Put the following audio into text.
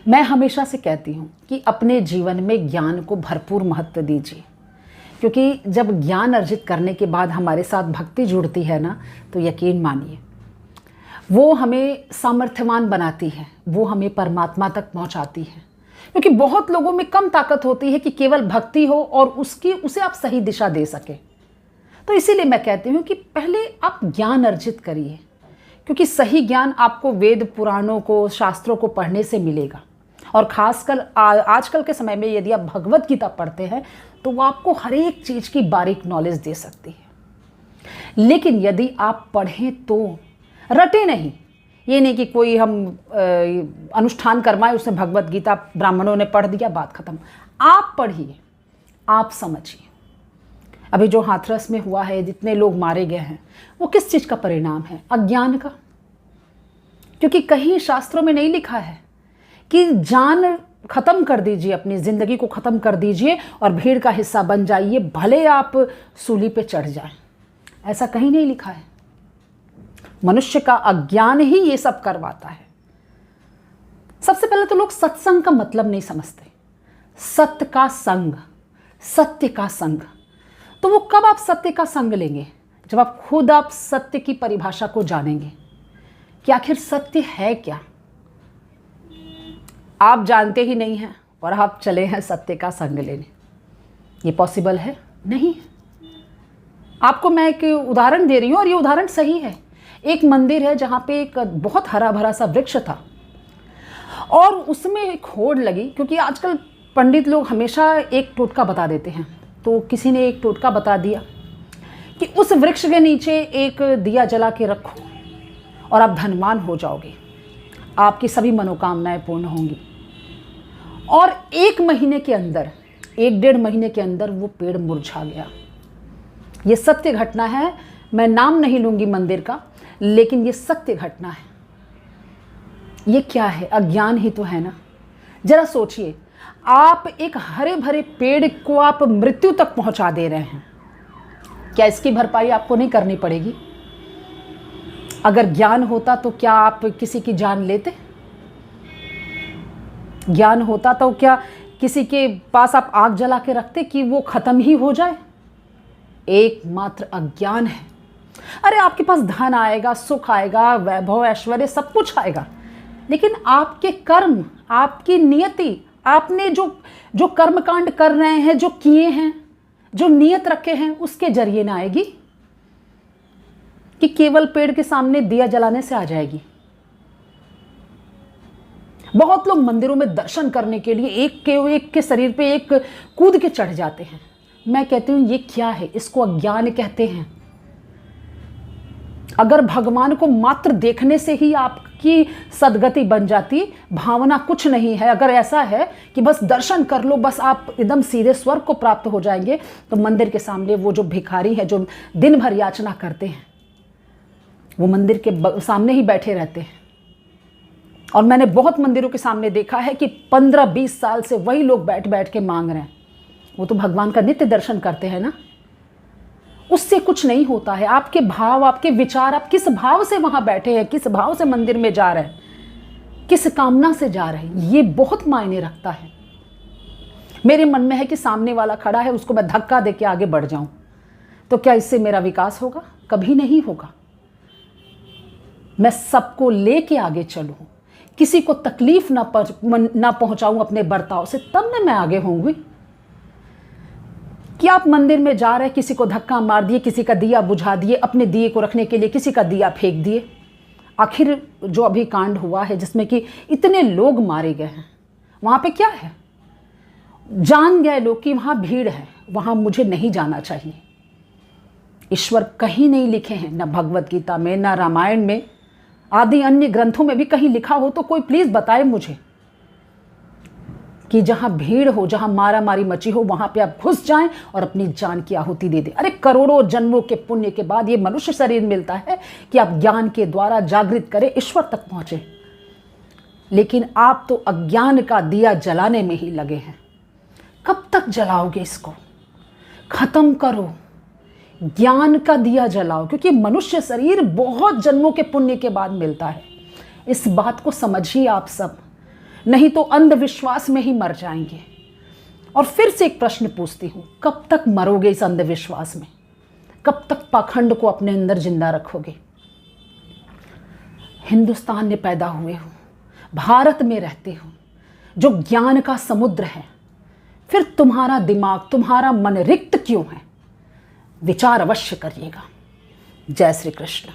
मैं हमेशा से कहती हूँ कि अपने जीवन में ज्ञान को भरपूर महत्व दीजिए, क्योंकि जब ज्ञान अर्जित करने के बाद हमारे साथ भक्ति जुड़ती है ना, तो यकीन मानिए वो हमें सामर्थ्यवान बनाती है, वो हमें परमात्मा तक पहुँचाती है। क्योंकि बहुत लोगों में कम ताकत होती है कि केवल भक्ति हो और उसे आप सही दिशा दे सके। तो इसीलिए मैं कहती हूँ कि पहले आप ज्ञान अर्जित करिए, क्योंकि सही ज्ञान आपको वेद पुराणों को, शास्त्रों को पढ़ने से मिलेगा। और ख़ासकर आजकल के समय में यदि आप भगवत गीता पढ़ते हैं तो वो आपको हर एक चीज़ की बारीक नॉलेज दे सकती है। लेकिन यदि आप पढ़ें तो रटे नहीं, ये नहीं कि कोई हम अनुष्ठान करवाएं, उसने भगवत गीता ब्राह्मणों ने पढ़ दिया, बात खत्म। आप पढ़िए, आप समझिए। अभी जो हाथरस में हुआ है, जितने लोग मारे गए हैं, वो किस चीज़ का परिणाम है? अज्ञान का। क्योंकि कहीं शास्त्रों में नहीं लिखा है कि जान ख़त्म कर दीजिए, अपनी ज़िंदगी को ख़त्म कर दीजिए और भीड़ का हिस्सा बन जाइए, भले आप सूली पे चढ़ जाएं। ऐसा कहीं नहीं लिखा है। मनुष्य का अज्ञान ही ये सब करवाता है। सबसे पहले तो लोग सत्संग का मतलब नहीं समझते। सत्य का संग, सत्य का संग। तो वो कब आप सत्य का संग लेंगे? जब आप सत्य की परिभाषा को जानेंगे कि आखिर सत्य है क्या। आप जानते ही नहीं हैं और आप चले हैं सत्य का संग लेने। ये पॉसिबल है? नहीं। आपको मैं एक उदाहरण दे रही हूँ और ये उदाहरण सही है। एक मंदिर है जहाँ पे एक बहुत हरा भरा सा वृक्ष था और उसमें एक होड़ लगी, क्योंकि आजकल पंडित लोग हमेशा एक टोटका बता देते हैं। तो किसी ने एक टोटका बता दिया कि उस वृक्ष के नीचे एक दिया जला के रखो और आप धनवान हो जाओगे, आपकी सभी मनोकामनाएं पूर्ण होंगी। और 1 महीने के अंदर, 1-1.5 महीने के अंदर वो पेड़ मुरझा गया। ये सत्य घटना है। मैं नाम नहीं लूँगी मंदिर का, लेकिन ये सत्य घटना है। ये क्या है? अज्ञान ही तो है ना। जरा सोचिए, आप एक हरे भरे पेड़ को आप मृत्यु तक पहुंचा दे रहे हैं। क्या इसकी भरपाई आपको नहीं करनी पड़ेगी? अगर ज्ञान होता तो क्या आप किसी की जान लेते? ज्ञान होता तो क्या किसी के पास आप आग जला के रखते कि वो खत्म ही हो जाए? एकमात्र अज्ञान है। अरे आपके पास धन आएगा, सुख आएगा, वैभव, ऐश्वर्य, सब कुछ आएगा, लेकिन आपके कर्म, आपकी नियति, आपने जो कर्मकांड कर रहे हैं, जो किए हैं, जो नियत रखे हैं, उसके जरिए ना आएगी कि केवल पेड़ के सामने दिया जलाने से आ जाएगी। बहुत लोग मंदिरों में दर्शन करने के लिए एक के शरीर पे एक कूद के चढ़ जाते हैं। मैं कहती हूँ ये क्या है? इसको अज्ञान कहते हैं। अगर भगवान को मात्र देखने से ही आपकी सदगति बन जाती, भावना कुछ नहीं है, अगर ऐसा है कि बस दर्शन कर लो, बस आप एकदम सीधे स्वर्ग को प्राप्त हो जाएंगे, तो मंदिर के सामने वो जो भिखारी है, जो दिन भर याचना करते हैं, वो मंदिर के सामने ही बैठे रहते हैं। और मैंने बहुत मंदिरों के सामने देखा है कि 15-20 साल से वही लोग बैठ बैठ के मांग रहे हैं। वो तो भगवान का नित्य दर्शन करते हैं ना। उससे कुछ नहीं होता है। आपके भाव, आपके विचार, आप किस भाव से वहां बैठे हैं, किस भाव से मंदिर में जा रहे हैं, किस कामना से जा रहे हैं, ये बहुत मायने रखता है। मेरे मन में है कि सामने वाला खड़ा है, उसको मैं धक्का दे के आगे बढ़ जाऊं, तो क्या इससे मेरा विकास होगा? कभी नहीं होगा। मैं सबको लेके आगे चलूं, किसी को तकलीफ ना पहुंचाऊं अपने बर्ताव से, तब मैं आगे होंगी। कि आप मंदिर में जा रहे, किसी को धक्का मार दिए, किसी का दिया बुझा दिए, अपने दिए को रखने के लिए किसी का दिया फेंक दिए। आखिर जो अभी कांड हुआ है जिसमें कि इतने लोग मारे गए हैं, वहाँ पे क्या है? जान गए लोग कि वहाँ भीड़ है, वहाँ मुझे नहीं जाना चाहिए। ईश्वर कहीं नहीं लिखे हैं, ना भगवत गीता में, ना रामायण में, आदि अन्य ग्रंथों में भी कहीं लिखा हो तो कोई प्लीज़ बताए मुझे कि जहाँ भीड़ हो, जहाँ मारा मारी मची हो, वहाँ पे आप घुस जाएं और अपनी जान की आहुति दे दें। अरे करोड़ों जन्मों के पुण्य के बाद ये मनुष्य शरीर मिलता है कि आप ज्ञान के द्वारा जागृत करें, ईश्वर तक पहुँचे। लेकिन आप तो अज्ञान का दिया जलाने में ही लगे हैं। कब तक जलाओगे इसको? खत्म करो, ज्ञान का दिया जलाओ, क्योंकि मनुष्य शरीर बहुत जन्मों के पुण्य के बाद मिलता है। इस बात को समझिए आप सब। नहीं तो अंधविश्वास में ही मर जाएंगे। और फिर से एक प्रश्न पूछती हूँ, कब तक मरोगे इस अंधविश्वास में? कब तक पाखंड को अपने अंदर जिंदा रखोगे? हिंदुस्तान में पैदा हुए हो, भारत में रहते हो, जो ज्ञान का समुद्र है, फिर तुम्हारा दिमाग, तुम्हारा मन रिक्त क्यों है? विचार अवश्य करिएगा। जय श्री कृष्ण।